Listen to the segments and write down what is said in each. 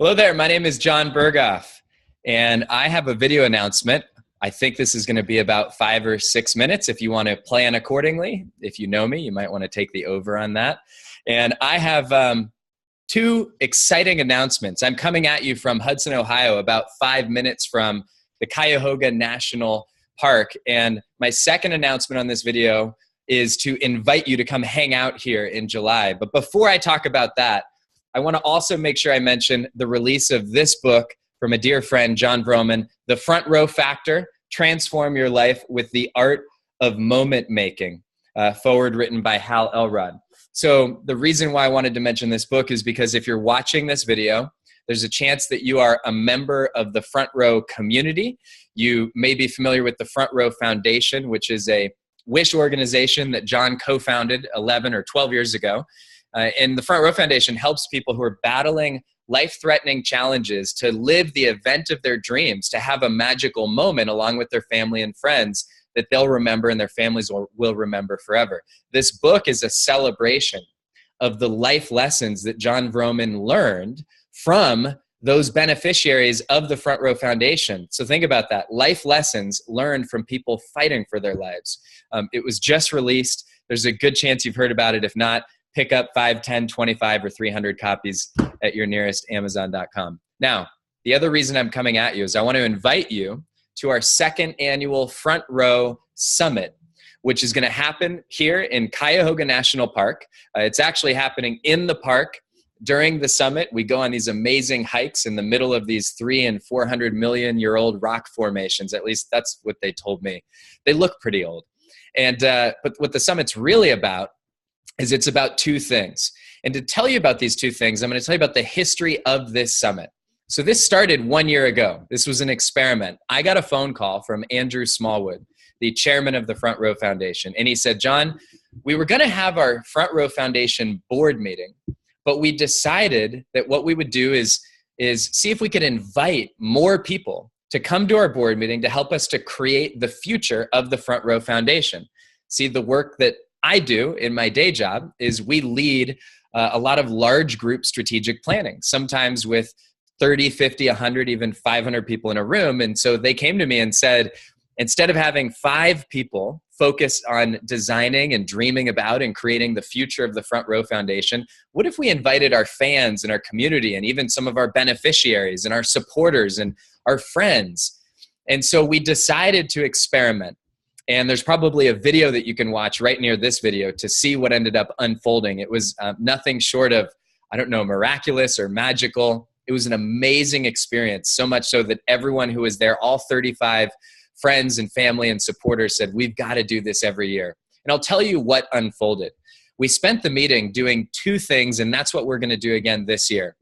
Hello there, my name is John Berghoff, and I have a video announcement. I think this is going to be about 5 or 6 minutes if you want to plan accordingly. If you know me, you might want to take the over on that. And I have two exciting announcements. I'm coming at you from Hudson, Ohio, about 5 minutes from the Cuyahoga National Park. And my second announcement on this video is to invite you to come hang out here in July. But before I talk about that, I want to also make sure I mention the release of this book from a dear friend, Jon Vroman, The Front Row Factor, Transform Your Life with the Art of Moment Making, forward written by Hal Elrod. So the reason why I wanted to mention this book is because if you're watching this video, there's a chance that you are a member of the Front Row community. You may be familiar with the Front Row Foundation, which is a wish organization that John co-founded 11 or 12 years ago. And the Front Row Foundation helps people who are battling life-threatening challenges to live the event of their dreams, to have a magical moment along with their family and friends that they'll remember and their families will remember forever. This book is a celebration of the life lessons that Jon Vroman learned from those beneficiaries of the Front Row Foundation. So think about that. Life lessons learned from people fighting for their lives. It was just released. There's a good chance you've heard about it. If not, pick up 5, 10, 25, or 300 copies at your nearest Amazon.com. Now, the other reason I'm coming at you is I want to invite you to our second annual Front Row Summit, which is going to happen here in Cuyahoga National Park. It's actually happening in the park. During the summit, we go on these amazing hikes in the middle of these 300 and 400 million year old rock formations. At least that's what they told me. They look pretty old. And but what the summit's really about is it's about two things. And to tell you about these two things, I'm going to tell you about the history of this summit. So this started 1 year ago. This was an experiment. I got a phone call from Andrew Smallwood, the chairman of the Front Row Foundation. And he said, John, we were going to have our Front Row Foundation board meeting, but we decided that what we would do is see if we could invite more people to come to our board meeting to help us to create the future of the Front Row Foundation. See, the work that I do in my day job is we lead a lot of large group strategic planning, sometimes with 30, 50, 100, even 500 people in a room. And so they came to me and said, instead of having 5 people focus on designing and dreaming about and creating the future of the Front Row Foundation, what if we invited our fans and our community and even some of our beneficiaries and our supporters and our friends? And so we decided to experiment. And there's probably a video that you can watch right near this video to see what ended up unfolding. It was nothing short of, I don't know, miraculous or magical. It was an amazing experience, so much so that everyone who was there, all 35 friends and family and supporters, said, we've got to do this every year. And I'll tell you what unfolded. We spent the meeting doing two things, and that's what we're going to do again this year.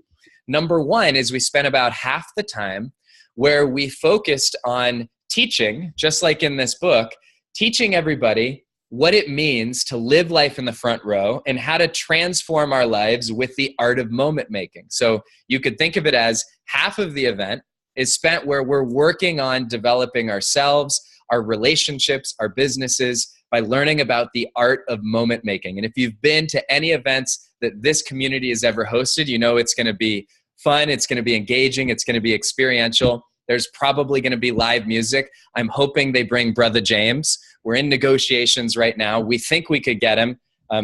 Number one is we spent about half the time where we focused on teaching, just like in this book, teaching everybody what it means to live life in the front row and how to transform our lives with the art of moment making. So you could think of it as half of the event is spent where we're working on developing ourselves, our relationships, our businesses by learning about the art of moment making. And if you've been to any events that this community has ever hosted, you know it's going to be fun, it's going to be engaging, it's going to be experiential. There's probably going to be live music. I'm hoping they bring Brother James. We're in negotiations right now. We think we could get him.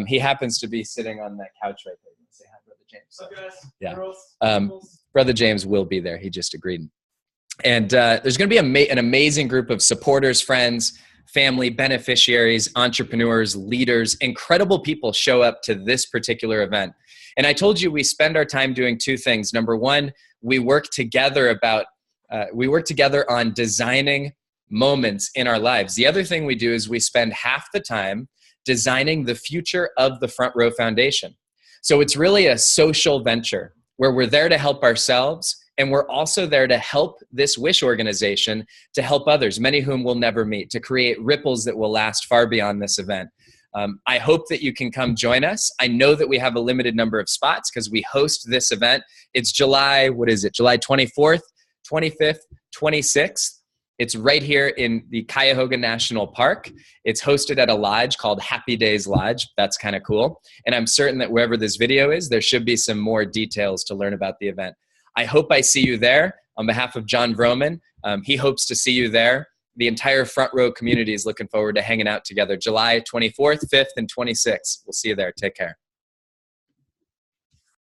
He happens to be sitting on that couch right there. Say hi, Brother James. Okay. Yeah. Brother James will be there. He just agreed. And there's going to be an amazing group of supporters, friends, family, beneficiaries, entrepreneurs, leaders, incredible people show up to this particular event. And I told you we spend our time doing two things. Number one, we work together on designing moments in our lives. The other thing we do is we spend half the time designing the future of the Front Row Foundation. So it's really a social venture where we're there to help ourselves, and we're also there to help this wish organization to help others, many of whom we'll never meet, to create ripples that will last far beyond this event. I hope that you can come join us. I know that we have a limited number of spots because we host this event. It's July 24th, 25th, 26th. It's right here in the Cuyahoga National Park. It's hosted at a lodge called Happy Days Lodge. That's kind of cool. And I'm certain that wherever this video is, there should be some more details to learn about the event. I hope I see you there. On behalf of John Vroman, he hopes to see you there. The entire Front Row community is looking forward to hanging out together July 24th, 5th, and 26th. We'll see you there. Take care.